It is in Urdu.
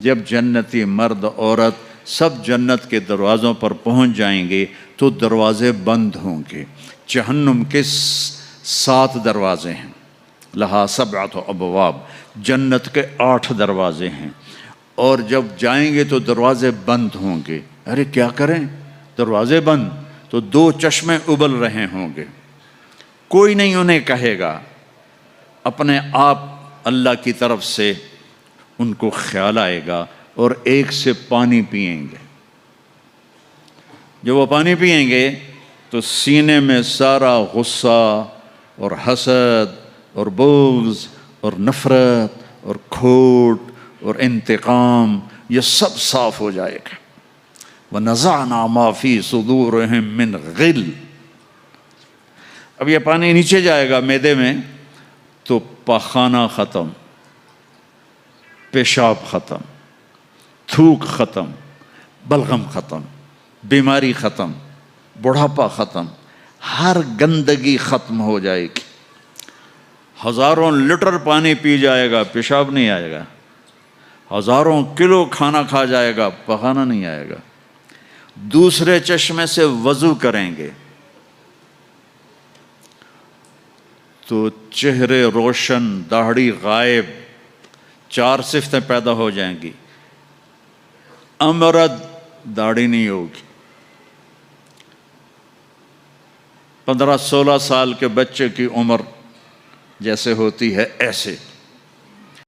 جب جنتی مرد عورت سب جنت کے دروازوں پر پہنچ جائیں گے تو دروازے بند ہوں گے۔ جہنم کے 7 دروازے ہیں، لہا 7 ابواب، جنت کے 8 دروازے ہیں، اور جب جائیں گے تو دروازے بند ہوں گے۔ ارے کیا کریں، دروازے بند تو 2 چشمے ابل رہے ہوں گے، کوئی نہیں انہیں کہے گا، اپنے آپ اللہ کی طرف سے ان کو خیال آئے گا اور ایک سے پانی پئیں گے۔ جب وہ پانی پئیں گے تو سینے میں سارا غصہ اور حسد اور بغض اور نفرت اور کھوٹ اور انتقام یہ سب صاف ہو جائے گا۔ وَنَزَعْنَا مَا فِي صُدُورِهِم مِّن غِلٍّ۔ اب یہ پانی نیچے جائے گا معدے میں تو پاخانہ ختم، پیشاب ختم، تھوک ختم، بلغم ختم، بیماری ختم، بڑھاپا ختم، ہر گندگی ختم ہو جائے گی۔ ہزاروں لیٹر پانی پی جائے گا، پیشاب نہیں آئے گا۔ ہزاروں کلو کھانا کھا جائے گا، پخانہ نہیں آئے گا۔ دوسرے چشمے سے وضو کریں گے تو چہرے روشن، داڑھی غائب، 4 صفتیں پیدا ہو جائیں گی۔ امرد، داڑھی نہیں ہوگی۔ 15-16 سال کے بچے کی عمر جیسے ہوتی ہے ایسے